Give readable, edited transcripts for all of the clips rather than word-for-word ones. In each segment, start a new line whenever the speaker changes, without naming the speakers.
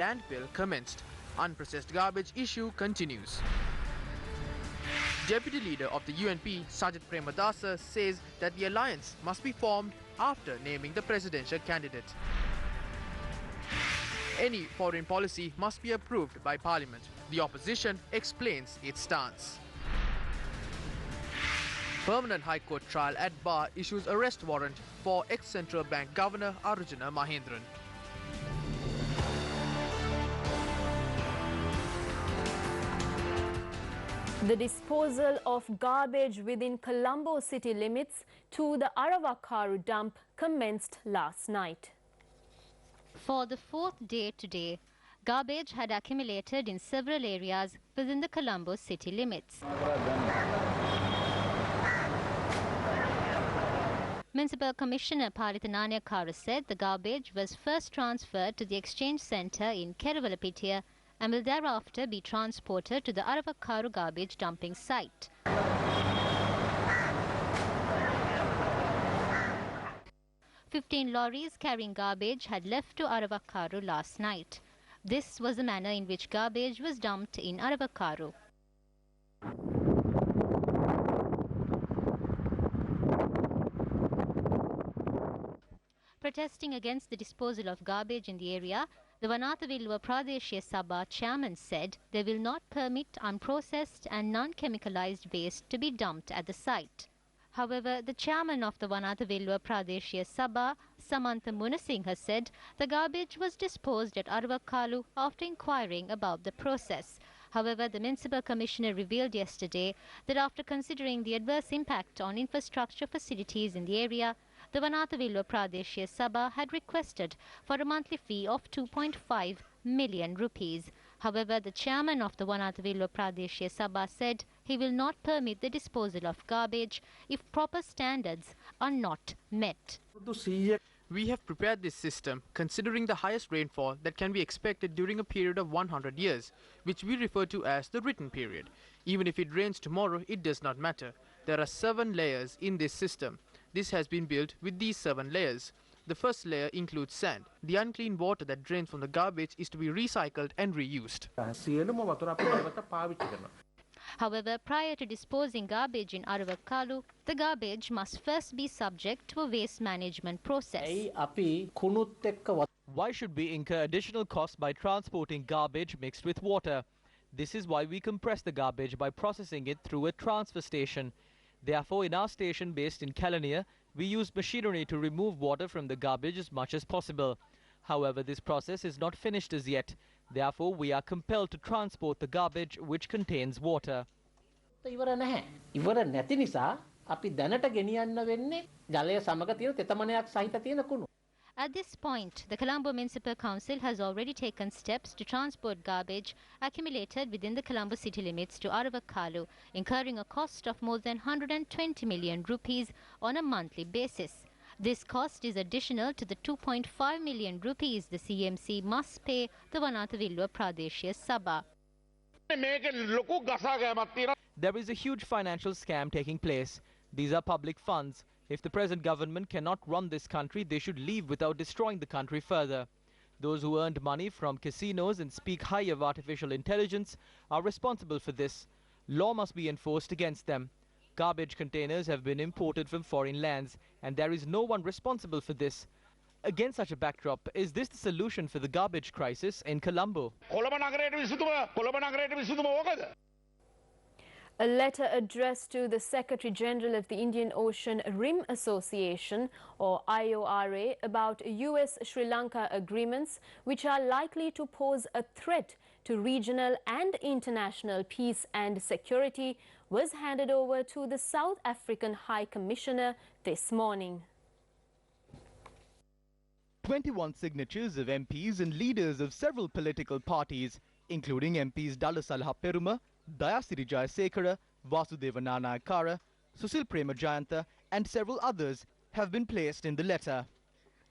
landfill commenced. Unprocessed garbage issue continues. Deputy leader of the UNP, Sajid Premadasa, says that the alliance must be formed after naming the presidential candidate. Any foreign policy must be approved by Parliament. The opposition explains its stance. Permanent High Court trial at bar issues arrest warrant for ex-Central Bank Governor Arujana Mahendran.
The disposal of garbage within Colombo city limits to the Aravakaru dump commenced last night.
For the fourth day today, garbage had accumulated in several areas within the Colombo city limits. Municipal Commissioner Palithananya Kara said the garbage was first transferred to the exchange centre in Keravalapitia and will thereafter be transported to the Aravakaru garbage dumping site. 15 lorries carrying garbage had left to Aravakaru last night. This was the manner in which garbage was dumped in Aravakaru. Protesting against the disposal of garbage in the area, the Vanathavilluwa Pradeshiya Sabha chairman said they will not permit unprocessed and non-chemicalized waste to be dumped at the site. However, the chairman of the Vanathavilluwa Pradeshiya Sabha, Samantha Munasinghe, said the garbage was disposed at Aravakalu after inquiring about the process. However, the municipal commissioner revealed yesterday that after considering the adverse impact on infrastructure facilities in the area, the Vanathavilluwa Pradeshiya Sabha had requested for a monthly fee of 2.5 million rupees. However, the chairman of the Vanathavilluwa Pradeshiya Sabha said he will not permit the disposal of garbage if proper standards are not met.
We have prepared this system considering the highest rainfall that can be expected during a period of 100 years, which we refer to as the written period. Even if it rains tomorrow, it does not matter. There are 7 layers in this system. This has been built with these 7 layers. The first layer includes sand. The unclean water that drains from the garbage is to be recycled and reused.
However, prior to disposing garbage in Aravakalu, the garbage must first be subject to a waste management process.
Why should we incur additional costs by transporting garbage mixed with water? This is why we compress the garbage by processing it through a transfer station. Therefore, in our station based in Kelaniya, we use machinery to remove water from the garbage as much as possible. However, this process is not finished as yet. Therefore, we are compelled to transport the garbage which contains water.
At this point, the Colombo Municipal Council has already taken steps to transport garbage accumulated within the Colombo city limits to Aravakalu, incurring a cost of more than 120 million rupees on a monthly basis. This cost is additional to the 2.5 million rupees the CMC must pay the Vanathavilluwa Pradeshiya Sabha.
There is a huge financial scam taking place. These are public funds. If the present government cannot run this country, they should leave without destroying the country further. Those who earned money from casinos and speak high of artificial intelligence are responsible for this. Law must be enforced against them. Garbage containers have been imported from foreign lands, and there is no one responsible for this. Against such a backdrop, is this the solution for the garbage crisis in Colombo?
A letter addressed to the Secretary General of the Indian Ocean Rim Association, or IORA, about US-Sri Lanka agreements which are likely to pose a threat to regional and international peace and security was handed over to the South African High Commissioner this morning.
21 signatures of MPs and leaders of several political parties, including MPs Dalasalha Peruma, Dayasiri Jayasekara, Vasudeva Nanayakara, Susil Premajayanta and several others have been placed in the letter.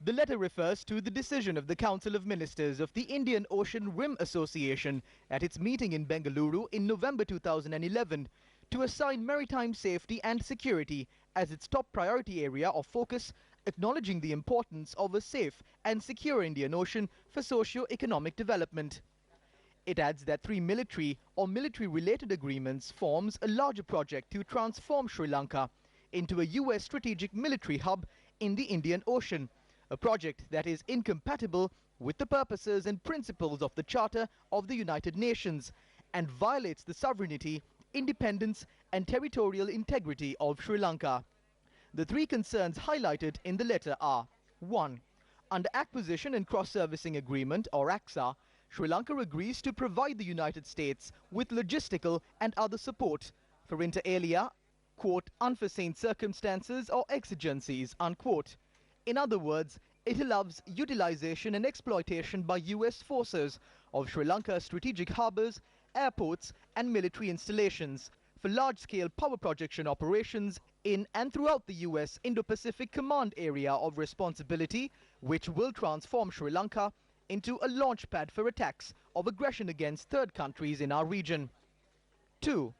The letter refers to the decision of the Council of Ministers of the Indian Ocean Rim Association at its meeting in Bengaluru in November 2011 to assign maritime safety and security as its top priority area of focus acknowledging the importance of a safe and secure Indian Ocean for socio-economic development. It adds that 3 military or military-related agreements forms a larger project to transform Sri Lanka into a US strategic military hub in the Indian Ocean, a project that is incompatible with the purposes and principles of the Charter of the United Nations and violates the sovereignty, independence and territorial integrity of Sri Lanka. The 3 concerns highlighted in the letter are: 1. Under Acquisition and Cross-Servicing Agreement or ACSA, Sri Lanka agrees to provide the United States with logistical and other support for inter alia, quote, unforeseen circumstances or exigencies, unquote. In other words, it allows utilization and exploitation by US forces of Sri Lanka's strategic harbors, airports and military installations for large-scale power projection operations in and throughout the US Indo-Pacific Command Area of Responsibility, which will transform Sri Lanka into a launchpad for attacks of aggression against third countries in our region. 2.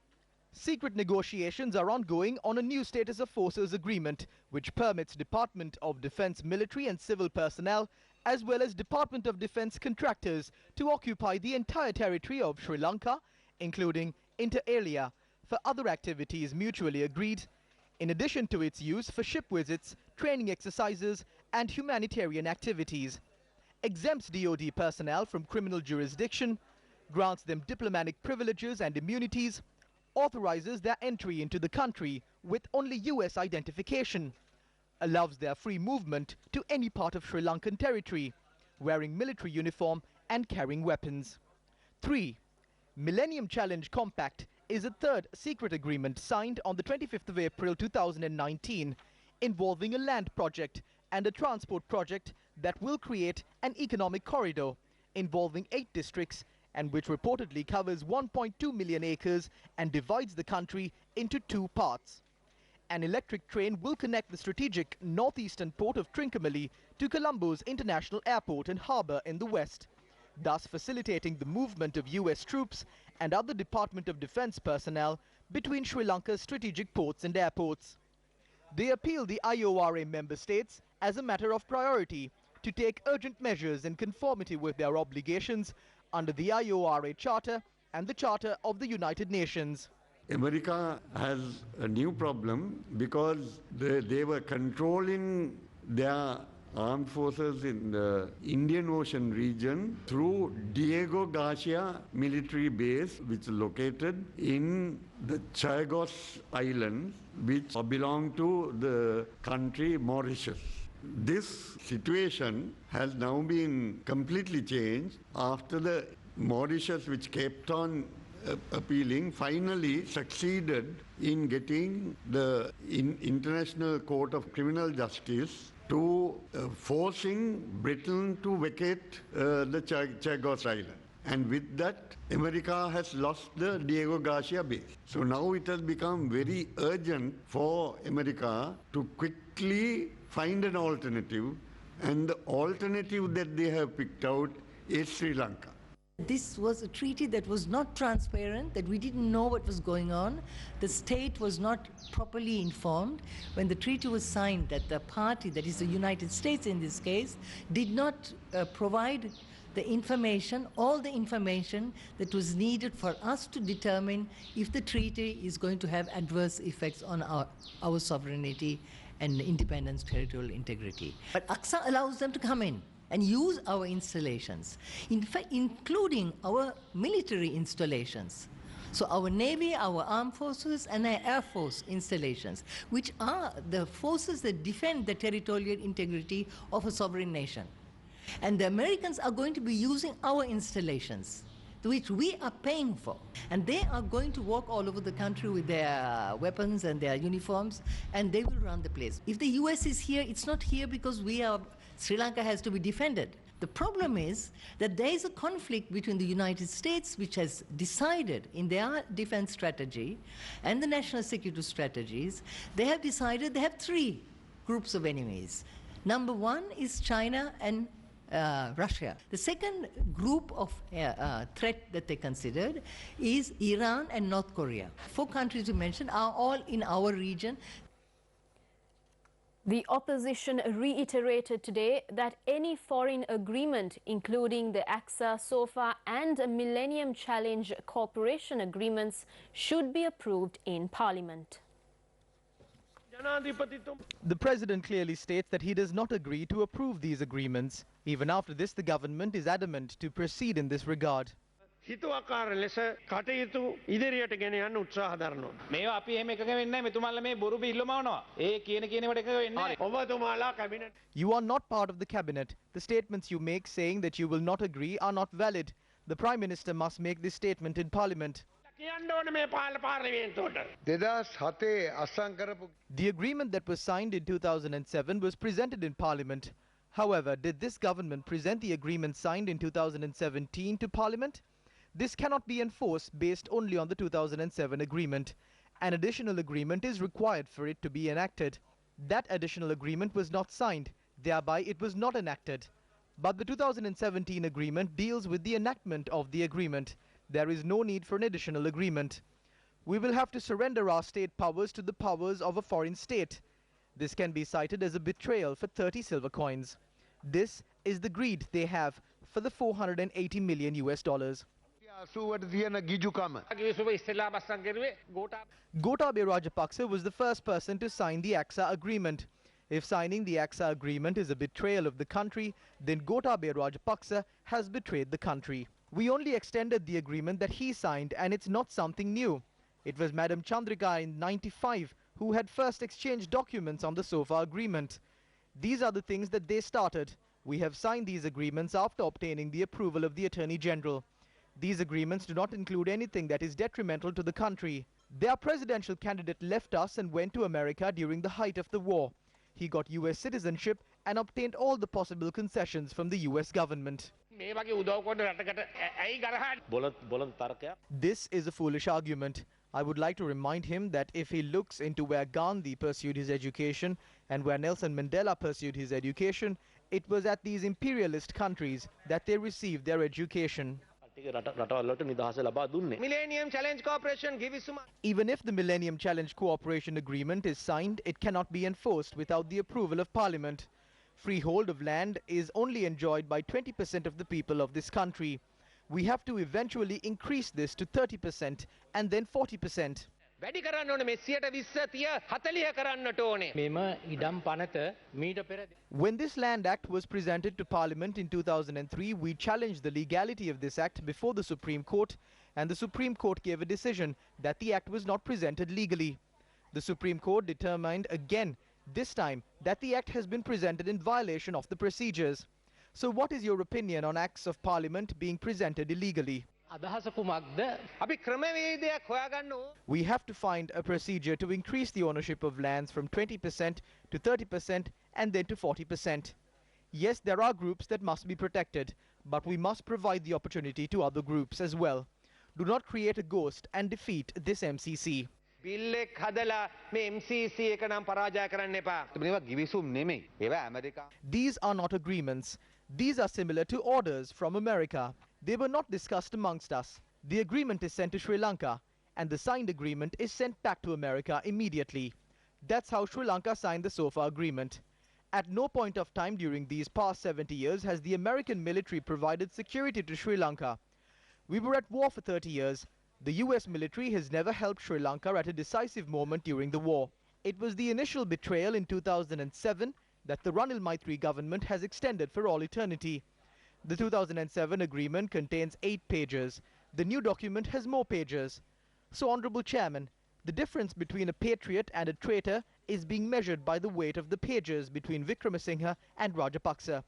Secret negotiations are ongoing on a new Status of Forces agreement, which permits Department of Defense military and civil personnel, as well as Department of Defense contractors, to occupy the entire territory of Sri Lanka, including inter alia, for other activities mutually agreed, in addition to its use for ship visits, training exercises, and humanitarian activities. Exempts DoD personnel from criminal jurisdiction, grants them diplomatic privileges and immunities, authorizes their entry into the country with only US identification, allows their free movement to any part of Sri Lankan territory, wearing military uniform and carrying weapons. 3. Millennium Challenge Compact is a third secret agreement signed on the 25th of April 2019 involving a land project and a transport project that will create an economic corridor involving 8 districts and which reportedly covers 1.2 million acres and divides the country into 2 parts. An electric train will connect the strategic northeastern port of Trincomalee to Colombo's International Airport and harbour in the west, thus facilitating the movement of US troops and other Department of Defense personnel between Sri Lanka's strategic ports and airports. They appeal the IORA member states as a matter of priority to take urgent measures in conformity with their obligations under the IORA Charter and the Charter of the United Nations.
America has a new problem because they were controlling their armed forces in the Indian Ocean region through Diego Garcia military base, which is located in the Chagos Islands, which belong to the country Mauritius. This situation has now been completely changed after the Mauritius, which kept on appealing, finally succeeded in getting the International Court of Criminal Justice to forcing Britain to vacate the Chagos Island. And with that, America has lost the Diego Garcia base. So now it has become very urgent for America to quickly find an alternative, and the alternative that they have picked out is Sri Lanka.
This was a treaty that was not transparent, that we didn't know what was going on. The state was not properly informed. When the treaty was signed, that the party, that is the United States in this case, did not provide the information, all the information that was needed for us to determine if the treaty is going to have adverse effects on our sovereignty and independence, territorial integrity. But ACSA allows them to come in and use our installations, in fact, including our military installations. So our Navy, our armed forces, and our Air Force installations, which are the forces that defend the territorial integrity of a sovereign nation. And the Americans are going to be using our installations, which we are paying for. And they are going to walk all over the country with their weapons and their uniforms, and they will run the place. If the US is here, it's not here because Sri Lanka has to be defended. The problem is that there is a conflict between the United States, which has decided in their defense strategy, and the national security strategies. They have decided they have 3 groups of enemies. Number 1 is China and Russia. The second group of threat that they considered is Iran and North Korea. 4 countries you mentioned are all in our region.
The opposition reiterated today that any foreign agreement, including the AXA, SOFA and Millennium Challenge cooperation agreements, should be approved in Parliament.
The president clearly states that he does not agree to approve these agreements. Even after this, the government is adamant to proceed in this regard.
හිතුවක්කාර ලෙස කටයුතු ඉදිරියට ගෙන යන්න උත්සාහ දරනවා.
මේවා අපි එහෙම එකඟ වෙන්නේ නැහැ. මෙතුමාලා මේ බොරු බිල්ලමවනවා. ඒ කියනවට එකඟ වෙන්නේ නැහැ.
ඔබතුමාලා cabinet
You are not part of the cabinet. The statements you make saying that you will not agree are not valid. The Prime Minister must make this statement in Parliament.
කියන්න ඕනේ මේ පාර්ලිමේන්තුවට.
2007 අත්සන් කරපු
The agreement that was signed in 2007 was presented in Parliament. However, did this government present the agreement signed in 2017 to Parliament? This cannot be enforced based only on the 2007 agreement. An additional agreement is required for it to be enacted. That additional agreement was not signed, thereby it was not enacted. But the 2017 agreement deals with the enactment of the agreement. There is no need for an additional agreement. We will have to surrender our state powers to the powers of a foreign state. This can be cited as a betrayal for 30 silver coins. This is the greed they have for the $480 million US. Gotabaya Rajapaksa was the first person to sign the AXA agreement. If signing the AXA agreement is a betrayal of the country, then Gotabaya Rajapaksa has betrayed the country. We only extended the agreement that he signed, and it's not something new. It was Madam Chandrika in '95 who had first exchanged documents on the SOFA agreement. These are the things that they started. We have signed these agreements after obtaining the approval of the Attorney General. These agreements do not include anything that is detrimental to the country. Their presidential candidate left us and went to America during the height of the war. He got US citizenship and obtained all the possible concessions from the US government. This is a foolish argument. I would like to remind him that if he looks into where Gandhi pursued his education and where Nelson Mandela pursued his education, it was at these imperialist countries that they received their education.
Millennium Challenge Cooperation
Even if the Millennium Challenge Cooperation Agreement is signed, it cannot be enforced without the approval of Parliament. Freehold of land is only enjoyed by 20% of the people of this country. We have to eventually increase this to 30% and then 40%.
වැඩි කරන්න ඕනේ මේ 120 30 40 කරන්නට ඕනේ.
මෙම ඉඩම් පනත මීට පෙර
When this Land Act was presented to Parliament in 2003, we challenged the legality of this act before the Supreme Court, and the Supreme Court gave a decision that the act was not presented legally. The Supreme Court determined again, this time, that the act has been presented in violation of the procedures. So what is your opinion on acts of Parliament being presented illegally?
අදහස කුමක්ද?
අපි ක්‍රමවේදයක් හොයාගන්න ඕන.
We have to find a procedure to increase the ownership of lands from 20% to 30% and then to 40%. Yes, there are groups that must be protected, but we must provide the opportunity to other groups as well. Do not create a ghost and defeat this MCC.
Bill එක හදලා මේ MCC එක නම් පරාජය කරන්න එපා.
මේවා ගිවිසුම් නෙමෙයි. ඒවා America.
These are not agreements. These are similar to orders from America. They were not discussed amongst us. The agreement is sent to Sri Lanka, and the signed agreement is sent back to America immediately. That's how Sri Lanka signed the SOFA agreement. At no point of time during these past 70 years has the American military provided security to Sri Lanka. We were at war for 30 years. The US military has never helped Sri Lanka at a decisive moment during the war. It was the initial betrayal in 2007 that the Ranil Maitri government has extended for all eternity. The 2007 agreement contains 8 pages. The new document has more pages. So, Honourable Chairman, the difference between a patriot and a traitor is being measured by the weight of the pages between Wickremesinghe and Rajapaksa.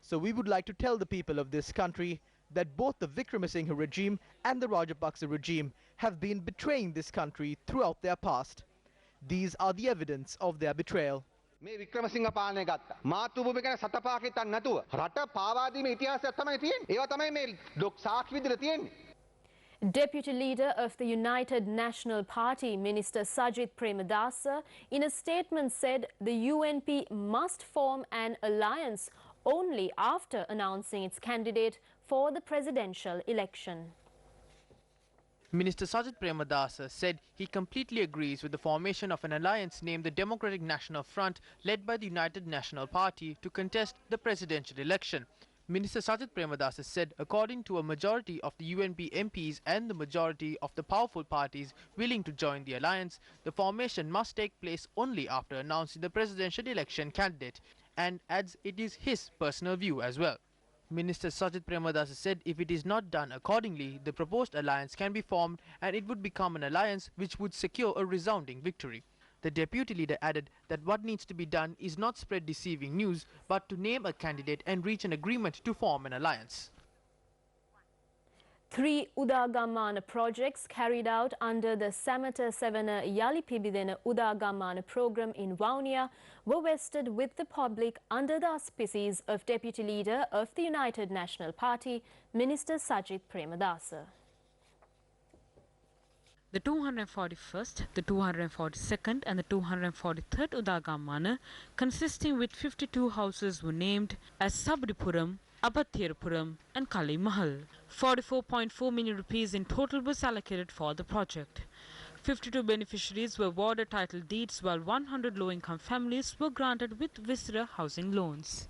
So we would like to tell the people of this country that both the Wickremesinghe regime and the Rajapaksa regime have been betraying this country throughout their past. These are the evidence of their betrayal.
මේ වික්‍රමසිංහ පාලනය ගත්තා. මාතෘභූමිය ගැන සතපාක හිතන්න නැතුව රට පාවා දීමේ ඉතිහාසයක් තමයි තියෙන්නේ. ඒවා තමයි මේ සාක්ෂි විදිහට තියෙන්නේ.
Deputy Leader of the United National Party, Minister Sajith Premadasa, in a statement said the UNP must form an alliance only after announcing its candidate for the presidential election.
Minister Sajid Premadasa said he completely agrees with the formation of an alliance named the Democratic National Front, led by the United National Party, to contest the presidential election. Minister Sajid Premadasa said according to a majority of the UNP MPs and the majority of the powerful parties willing to join the alliance, the formation must take place only after announcing the presidential election candidate, and adds it is his personal view as well. Minister Sajid Premadasa said if it is not done accordingly, the proposed alliance can be formed and it would become an alliance which would secure a resounding victory. The deputy leader added that what needs to be done is not spread deceiving news, but to name a candidate and reach an agreement to form an alliance.
3 Udagammana projects carried out under the Samata Sevana Yalipibidena Udagammana program in Vaunia were vested with the public under the auspices of Deputy Leader of the United National Party, Minister Sajid Premadasa.
The 241st, the 242nd and the 243rd Udagammana, consisting with 52 houses, were named as Sabdipuram, Abathirapuram and Kali Mahal. 44.4 million rupees in total was allocated for the project. 52 beneficiaries were awarded title deeds, while 100 low-income families were granted with Visra housing loans.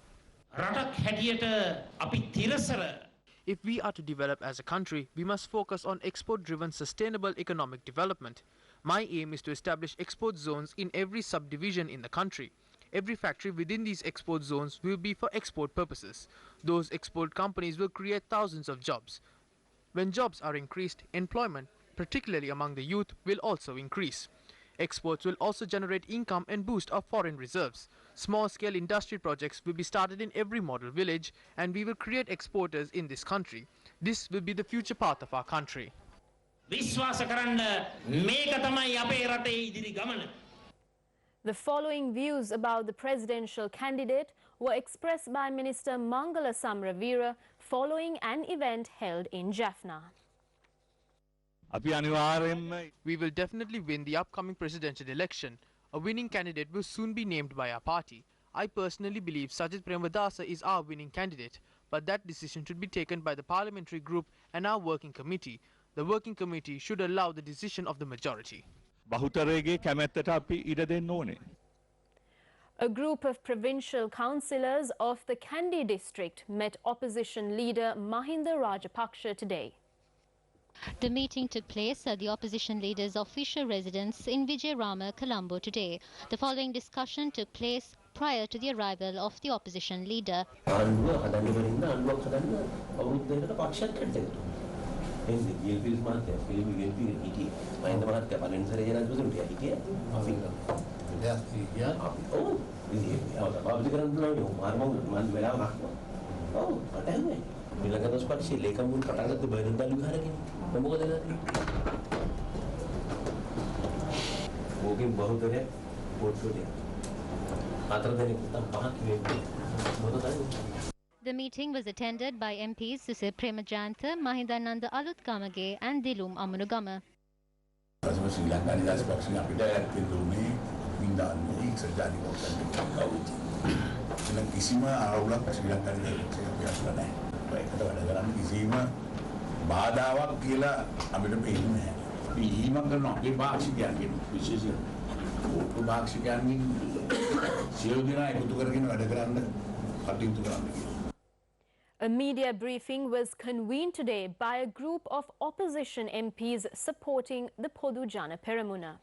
If we are to develop as a country, we must focus on export-driven sustainable economic development. My aim is to establish export zones in every subdivision in the country. Every factory within these export zones will be for export purposes. Those export companies will create thousands of jobs. When jobs are increased, employment, particularly among the youth, will also increase. Exports will also generate income and boost our foreign reserves. Small-scale industry projects will be started in every model village, and we will create exporters in this country. This will be the future path of our country.
The following views about the presidential candidate were expressed by Minister Mangala Samravira following an event held in Jaffna.
We will definitely win the upcoming presidential election. A winning candidate will soon be named by our party. I personally believe Sajid Premadasa is our winning candidate, but that decision should be taken by the parliamentary group and our working committee. The working committee should allow the decision of the majority.
A group of provincial councillors of the Kandy district met opposition leader Mahinda Rajapaksa today.
The meeting took place at the opposition leader's official residence in Vijayarama, Colombo today. The following discussion took place prior to the arrival of the opposition leader. The meeting was attended by MPs Susir Premajantha, Mahindananda Alutgamage and Dilum Amunugama.
A media briefing was convened today by a group of opposition MPs supporting the Podu Jana Peramuna.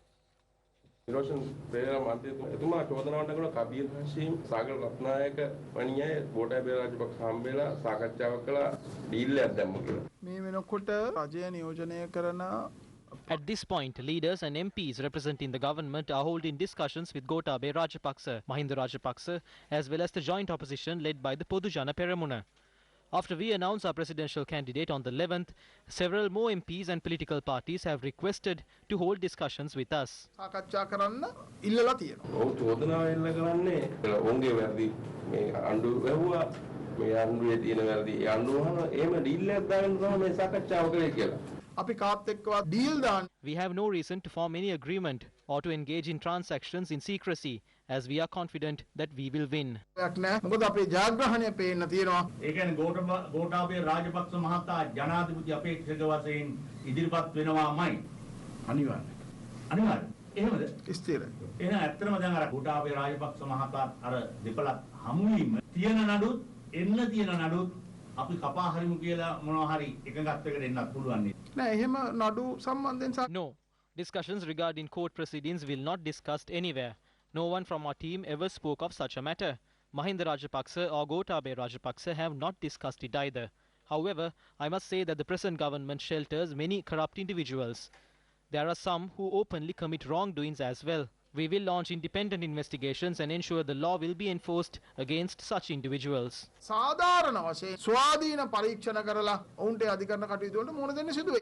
At this point, leaders and MPs representing the government are holding discussions with Gotabaya Rajapaksa, Mahinda Rajapaksa, as well as the joint opposition led by the Podu Jana Peramuna. After we announce our presidential candidate on the 11th, several more MPs and political parties have requested to hold discussions with us. We have no reason to form any agreement or to engage in transactions in secrecy, as we are confident that we will win.
මොකද අපේ ජයග්‍රහණය පේන්න තියෙනවා. ඒ කියන්නේ ගෝඨාභය රාජපක්ෂ මහතා ජනාධිපති අපේක්ෂක වශයෙන් ඉදිරිපත් වෙනවාමයි. අනිවාර්යයෙන්. එහෙමද? ස්ථිරයි. එහෙනම් ඇත්තටම දැන් අර ගෝඨාභය රාජපක්ෂ මහතා අර දෙපළක් හමු වීම තියෙන නඩුත් එන්න තියෙන නඩුත් අපි කපා හරිමු කියලා මොනවා හරි එකඟත්වයකට එන්නත් පුළුවන් නේ. නෑ එහෙම නඩු සම්බන්ධයෙන්
No. Discussions regarding court proceedings will not discussed anywhere. No one from our team ever spoke of such a matter. Mahinda Rajapaksa or Gotabaya Rajapaksa have not discussed it either. However, I must say that the present government shelters many corrupt individuals. There are some who openly commit wrongdoings as well. We will launch independent investigations and ensure the law will be enforced against such individuals.
සාධාරණ වශයෙන් ස්වාධීන පරීක්ෂණ කරලා ඔවුන්ට අධිකරණ කටයුතු වලට මුහුණ දෙන්න සිදුවේ.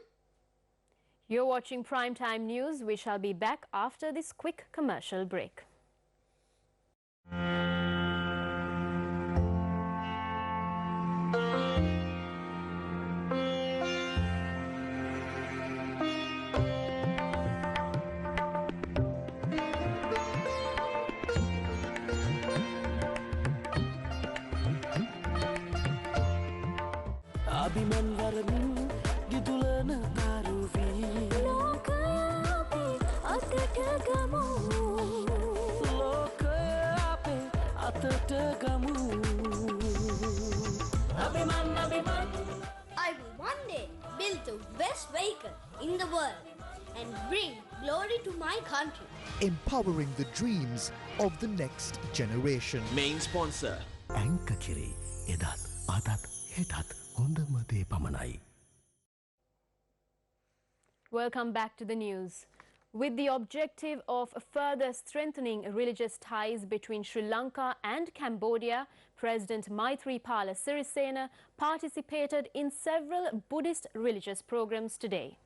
You're watching Primetime News. We shall be back after this quick commercial break.
I will one day build the best vehicle in the world and bring glory to my country.
Empowering the dreams of the next generation.
Main sponsor Lanka Kiri edat adat hetat hondama de pamanai.
Welcome back to the news. With the objective of further strengthening religious ties between Sri Lanka and Cambodia, President Maithripala Sirisena participated in several Buddhist religious programs today.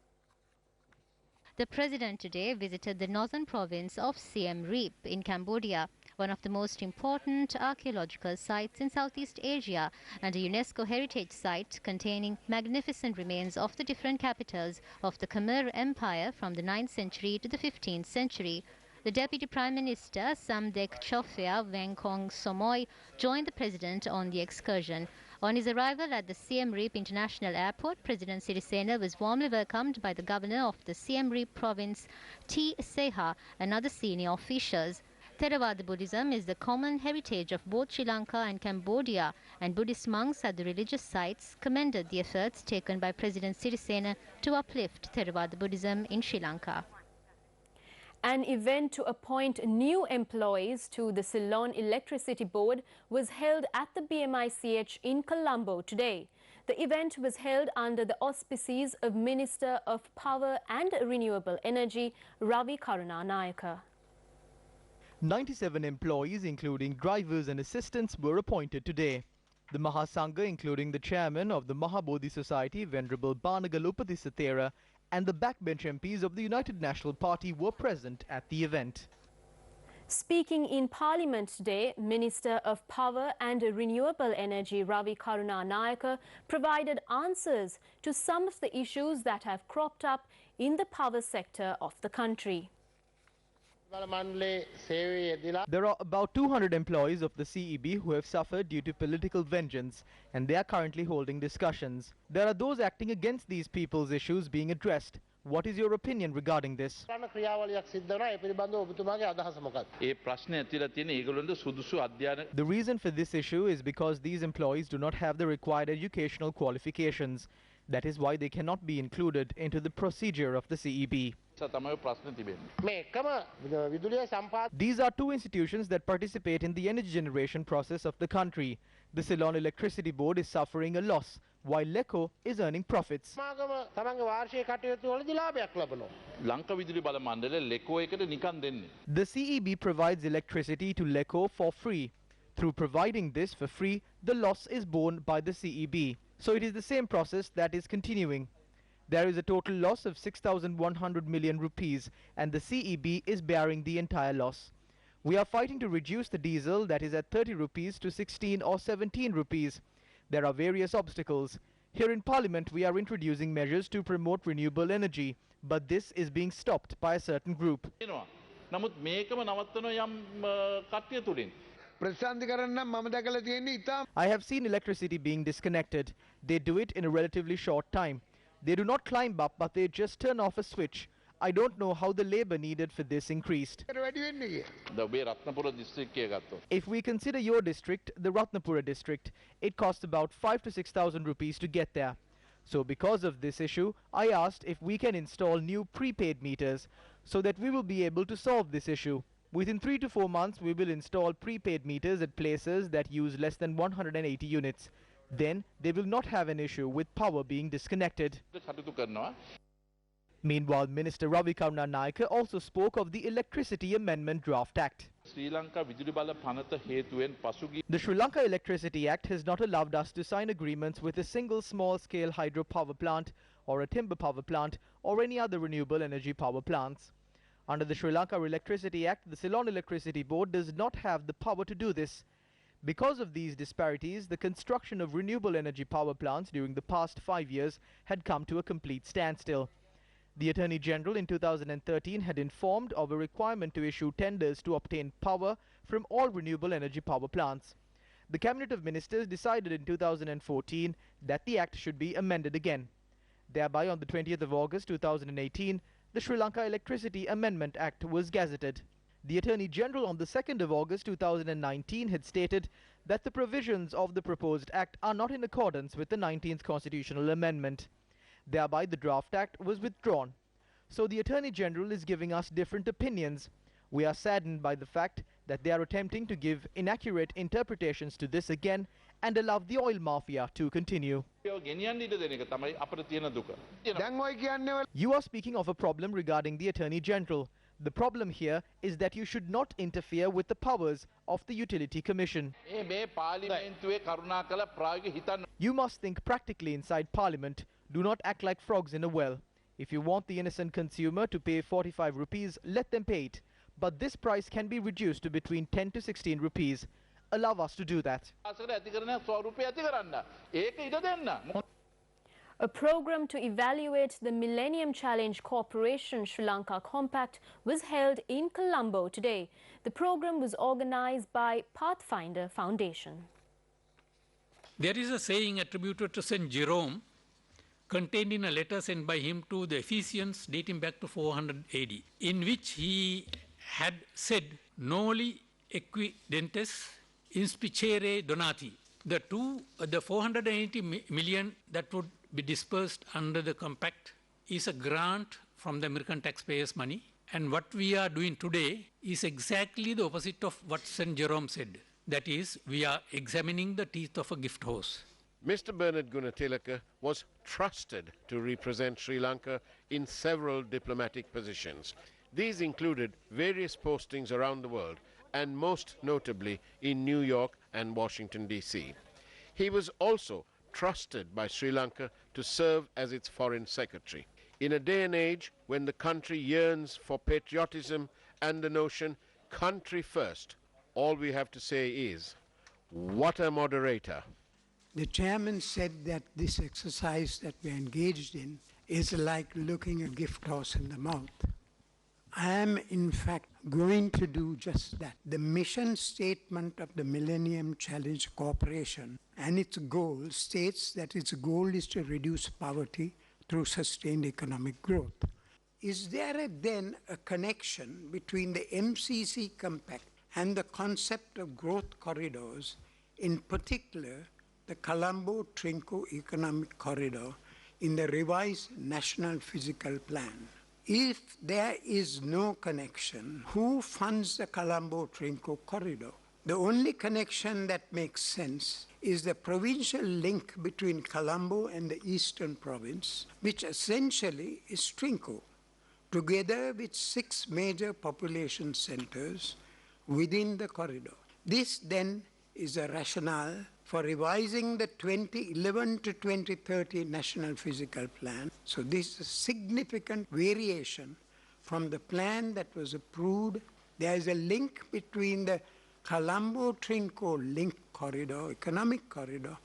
The president today visited the northern province of Siem Reap in Cambodia, one of the most important archaeological sites in Southeast Asia and a UNESCO heritage site containing magnificent remains of the different capitals of the Khmer Empire from the 9th century to the 15th century. The Deputy Prime Minister Samdech Chofia Wengkong Somoy joined the president on the excursion. On his arrival at the Siem Reap International Airport, President Sirisena was warmly welcomed by the governor of the Siem Reap province, T. Seha, and other senior officials. Theravada Buddhism is the common heritage of both Sri Lanka and Cambodia, and Buddhist monks at the religious sites commended the efforts taken by President Sirisena to uplift Theravada Buddhism in Sri Lanka.
An event to appoint new employees to the Ceylon Electricity Board was held at the BMICH in Colombo today. The event was held under the auspices of Minister of Power and Renewable Energy Ravi Karunanayaka.
97 employees, including drivers and assistants, were appointed today. The Mahasangha, including the chairman of the Mahabodhi Society, Venerable Banagal Upadhisathera, and the backbench MPs of the United National Party were present at the event.
Speaking in Parliament today, Minister of Power and Renewable Energy Ravi Karunanayaka provided answers to some of the issues that have cropped up in the power sector of the country.
There are about 200 employees of the CEB who have suffered due to political vengeance, and they are currently holding discussions. There are those acting against these people's issues being addressed. What is your opinion regarding this? The reason for this issue is because these employees do not have the required educational qualifications. That is why they cannot be included into the procedure of the CEB. These are two institutions that participate in the energy generation process of the country. The Ceylon Electricity Board is suffering a loss, while LECO is earning profits. The CEB provides electricity to LECO for free. Through providing this for free, the loss is borne by the CEB. So it is the same process that is continuing. There is a total loss of 6,100 million rupees, and the CEB is bearing the entire loss. We are fighting to reduce the diesel that is at 30 rupees to 16 or 17 rupees. There are various obstacles. Here in Parliament, we are introducing measures to promote renewable energy, but this is being stopped by a certain group.
නමුත් මේකම නවත්තන යම් කට්ටිය තුලින්.
I have seen electricity being disconnected. They do it in a relatively short time. They do not climb up, but they just turn off a switch. I don't know how the labor needed for this increased. If we consider your district, the Ratnapura district, it costs about 5 to 6,000 rupees to get there. So because of this issue, I asked if we can install new prepaid meters so that we will be able to solve this issue. Within 3 to 4 months, we will install prepaid meters at places that use less than 180 units. Then they will not have an issue with power being disconnected. Meanwhile, Minister Ravi Karuna Nayaka also spoke of the Electricity Amendment Draft Act. The Sri Lanka Electricity Act has not allowed us to sign agreements with a single small-scale hydropower plant or a timber power plant or any other renewable energy power plants. Under the Sri Lanka Electricity Act, the Ceylon Electricity Board does not have the power to do this. Because of these disparities, the construction of renewable energy power plants during the past 5 years had come to a complete standstill. The Attorney General in 2013 had informed of a requirement to issue tenders to obtain power from all renewable energy power plants. The Cabinet of Ministers decided in 2014 that the Act should be amended again. Thereby, on the 20th of August 2018, the Sri Lanka Electricity Amendment Act was gazetted. The Attorney General on the 2nd of August 2019 had stated that the provisions of the proposed Act are not in accordance with the 19th Constitutional Amendment. Thereby, the draft Act was withdrawn. So the Attorney General is giving us different opinions. We are saddened by the fact that they are attempting to give inaccurate interpretations to this again and allow the oil mafia to continue. You are speaking of a problem regarding the Attorney General. The problem here is that you should not interfere with the powers of the Utility Commission. You must think practically inside Parliament. Do not act like frogs in a well. If you want the innocent consumer to pay 45 rupees, let them pay it. But this price can be reduced to between 10 to 16 rupees. Allow us to do that.
A program to evaluate the Millennium Challenge Corporation Sri Lanka Compact was held in Colombo today. The program was organized by Pathfinder Foundation.
There is a saying attributed to St. Jerome, contained in a letter sent by him to the Ephesians dating back to 400 AD, in which he had said, Noli equidentes inspicere donati. The 480 million that would be dispersed under the compact is a grant from the American taxpayers' money. And what we are doing today is exactly the opposite of what St. Jerome said. That is, we are examining the teeth of a gift horse.
Mr. Bernard Gunatilaka was trusted to represent Sri Lanka in several diplomatic positions. These included various postings around the world and most notably in New York and Washington, D.C. He was also trusted by Sri Lanka to serve as its foreign secretary. In a day and age when the country yearns for patriotism and the notion, country first, all we have to say is, what a moderator.
The chairman said that this exercise that we're engaged in is like looking a gift horse in the mouth. I am, in fact, going to do just that. The mission statement of the Millennium Challenge Corporation and its goal states that its goal is to reduce poverty through sustained economic growth. Is there then a connection between the MCC Compact and the concept of growth corridors, in particular the Colombo-Trinco Economic Corridor in the revised National Physical Plan? If there is no connection, who funds the Colombo-Trinco Corridor? The only connection that makes sense is the provincial link between Colombo and the Eastern Province, which essentially is Trinco, together with 6 major population centers within the corridor. This then is a rationale for revising the 2011 to 2030 National Physical Plan. So this is a significant variation from the plan that was approved. There is a link between the Colombo-Trinco link corridor, economic corridor,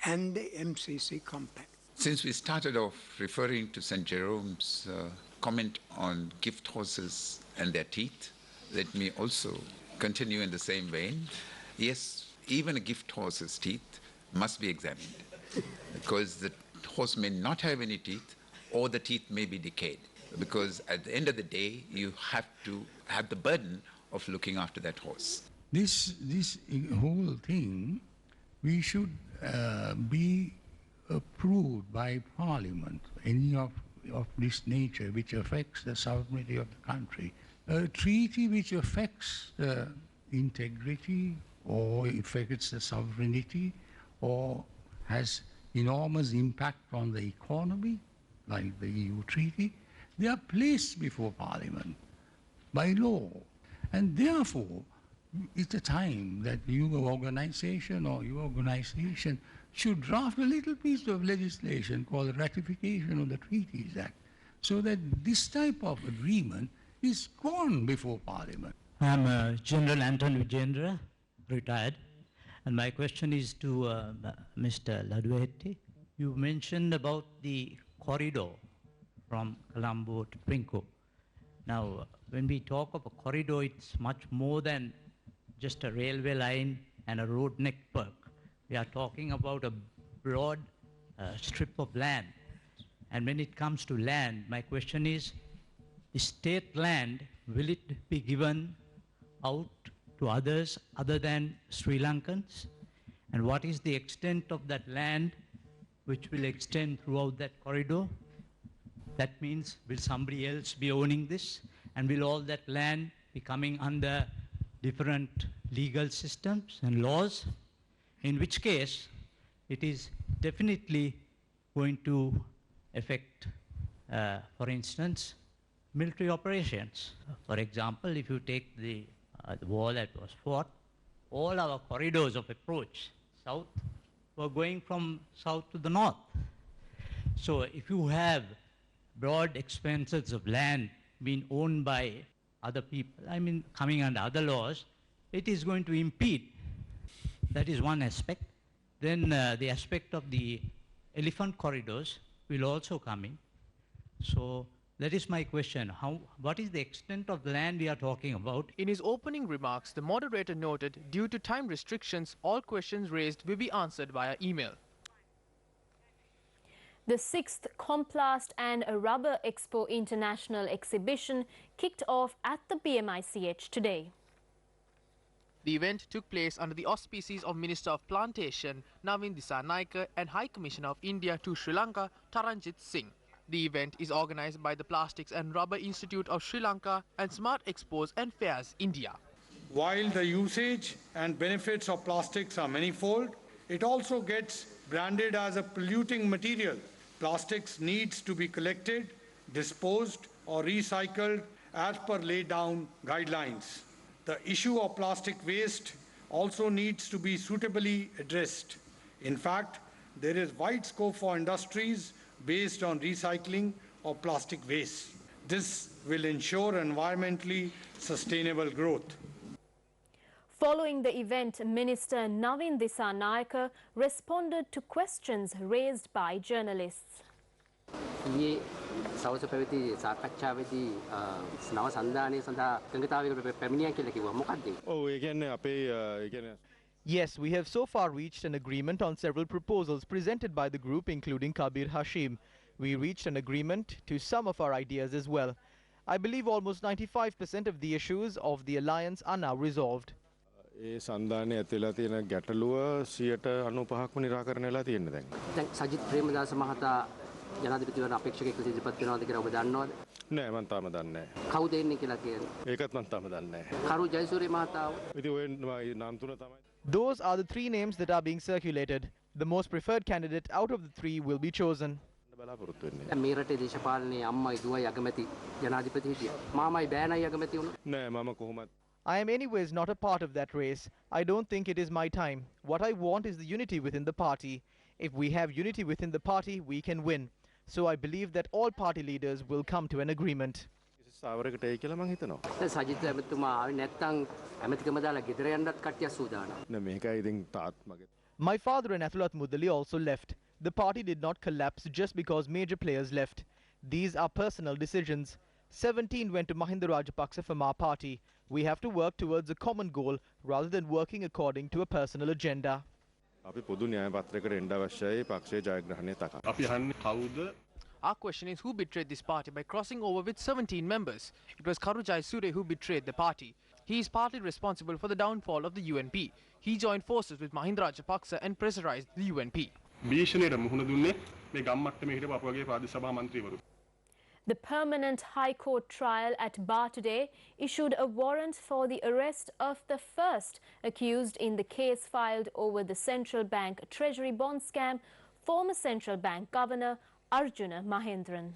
and the MCC Compact.
Since we started off referring to St. Jerome's comment on gift horses and their teeth, let me also continue in the same vein. Yes, even a gift horse's teeth must be examined because the horse may not have any teeth or the teeth may be decayed. Because at the end of the day, you have to have the burden of looking after that horse.
This whole thing, we should be approved by Parliament, any of this nature which affects the sovereignty of the country. A treaty which affects the integrity or affects the sovereignty or has enormous impact on the economy, like the EU treaty, they are placed before Parliament by law. And therefore, it's a time that your organization should draft a little piece of legislation called the Ratification of the Treaties Act, so that this type of agreement is gone before Parliament.
I'm General Anton Vijendra, retired, and my question is to Mr. Ladwete. You mentioned about the corridor from Colombo to Princo. Now, when we talk of a corridor, it's much more than just a railway line and a road network. We are talking about a broad strip of land. And when it comes to land, my question is, the state land, will it be given out to others other than Sri Lankans? And what is the extent of that land which will extend throughout that corridor? That means, will somebody else be owning this? And will all that land be coming under different legal systems and laws? In which case, it is definitely going to affect, for instance, military operations. For example, if you take the war that was fought, all our corridors of approach south were going from south to the north. So if you have broad expanses of land being owned by other people, I mean coming under other laws, it is going to impede. That is one aspect. Then the aspect of the elephant corridors will also come in. So that is my question. What is the extent of the land we are talking about?
In his opening remarks, the moderator noted, due to time restrictions, all questions raised will be answered via email.
The 6th Complast and Rubber Expo International Exhibition kicked off at the BMICH today.
The event took place under the auspices of Minister of Plantation, Navin Dissanayake, and High Commissioner of India to Sri Lanka, Taranjit Singh. The event is organized by the Plastics and Rubber Institute of Sri Lanka and Smart Expos and Fairs, India.
While the usage and benefits of plastics are manifold, it also gets branded as a polluting material. Plastics needs to be collected, disposed or recycled as per laid down guidelines. The issue of plastic waste also needs to be suitably addressed. In fact, there is wide scope for industries based on recycling of plastic waste. This will ensure environmentally sustainable growth.
Following the event, Minister Navin Dissanayake responded to questions raised by journalists.
Yes, we have so far reached an agreement on several proposals presented by the group, including Kabir Hashim. We reached an agreement to some of our ideas as well. I believe almost 95% of the issues of the alliance are now resolved.
ඒ සන්ධානයේ ඇතුළේ තියෙන ගැටලුව 95%ක්ම निराකරණය වෙලා තියෙනවා දැන්.
දැන් සජිත් ප්‍රේමදාස මහතා ජනාධිපතිවරණ අපේක්ෂකයෙක් ලෙස ඉදිරිපත් වෙනවද කියලා ඔබ දන්නවද?
නෑ මම තාම දන්නේ නෑ.
කවුද එන්නේ කියලා කියන්නේ?
ඒකත් මම තාම දන්නේ නෑ.
කරු ජයසූරිය මහතාව.
ඉතින් ඔය නාම තුන තමයි.
Those are the three names that are being circulated. The most preferred candidate out of the three will be chosen.
මේ රටේ දේශපාලනයේ අම්මයි දුවයි අගමැති ජනාධිපති හිටියා. මාමයි බෑනයි අගමැති වුණා.
නෑ මම කොහොමද
I am anyways not a part of that race. I don't think it is my time. What I want is the unity within the party. If we have unity within the party, we can win. So I believe that all party leaders will come to an agreement.
සාවරකට එයි කියලා මම හිතනවා.
දැන් සජිත් ඇමතුමා ආවේ නැත්තම් ඇමතිකම දාලා ගෙදර යන්නත් කට්ටිය සූදානම්.
නෑ මේකයි ඉතින් තාත් මගේ.
My father and Athulat Mudali also left. The party did not collapse just because major players left. These are personal decisions. 17 went to Mahinda Rajapaksa from our party. We have to work towards a common goal rather than working according to a personal agenda.
Our question is, who betrayed this party by crossing over with 17 members? It was Karu Jayasuriya who betrayed the party. He is partly responsible for the downfall of the UNP. He joined forces with Mahinda Rajapaksa and pressurized the UNP.
The permanent High Court trial at Bar today issued a warrant for the arrest of the first accused in the case filed over the central bank treasury bond scam, former central bank governor Arjuna Mahendran.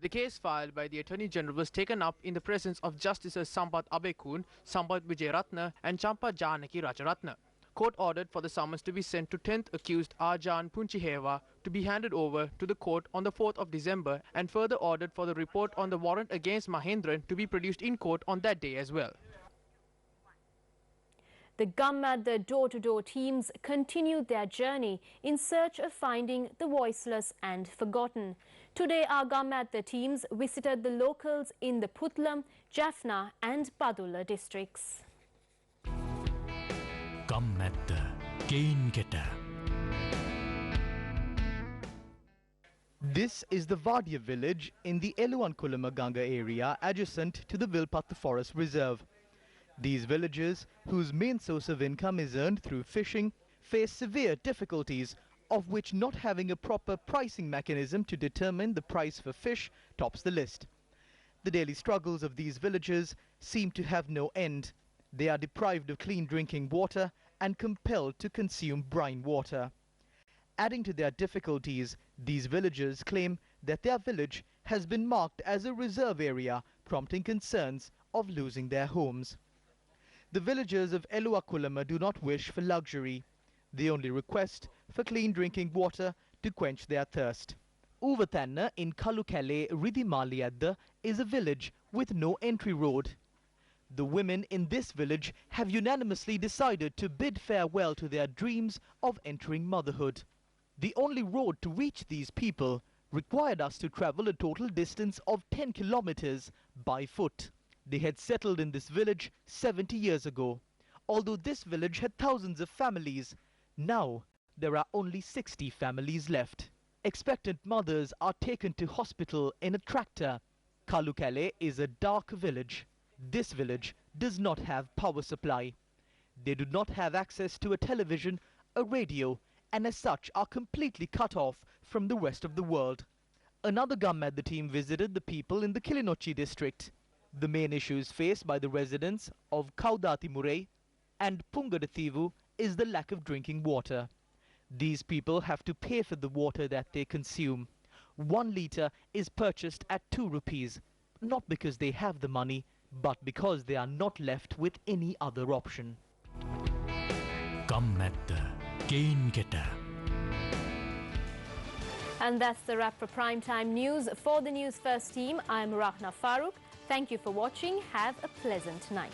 The case filed by the Attorney General was taken up in the presence of Justices Sampath Abekun, Sampath Vijayaratna and Champa Janaki Rajaratna. Court ordered for the summons to be sent to 10th accused Arjan Punchiheva to be handed over to the court on the 4th of December and further ordered for the report on the warrant against Mahendran to be produced in court on that day as well.
The Gammadda door-to-door teams continued their journey in search of finding the voiceless and forgotten. Today, our Gammadda teams visited the locals in the Putlam, Jaffna and Padulla districts.
Gammadda Keinketa.
This is the Vadia village in the Eluwankulama Ganga area adjacent to the Vilpattu Forest Reserve. These villages, whose main source of income is earned through fishing, face severe difficulties, of which not having a proper pricing mechanism to determine the price for fish tops the list. The daily struggles of these villagers seem to have no end. They are deprived of clean drinking water and compelled to consume brine water. Adding to their difficulties, these villagers claim that their village has been marked as a reserve area, prompting concerns of losing their homes. The villagers of Eluwankulama do not wish for luxury. They only request for clean drinking water to quench their thirst. Uvatanna in Kalukale Ridhimaliyadda is a village with no entry road. The women in this village have unanimously decided to bid farewell to their dreams of entering motherhood. The only road to reach these people required us to travel a total distance of 10 kilometers by foot. They had settled in this village 70 years ago. Although this village had thousands of families, now there are only 60 families left. Expectant mothers are taken to hospital in a tractor. Kalukale is a dark village. This village does not have power supply. They do not have access to a television, a radio, and as such are completely cut off from the rest of the world. Another Gammadda team visited the people in the Kilinochchi district. The main issues faced by the residents of Kaudatimure and Pungadathivu is the lack of drinking water. These people have to pay for the water that they consume. 1 litre is purchased at 2 rupees, not because they have the money, but because they are not left with any other option.
Gammadda Keinketa.
And that's the wrap for Primetime News. For the News First team, I'm Rahna Farooq. Thank you for watching. Have a pleasant night.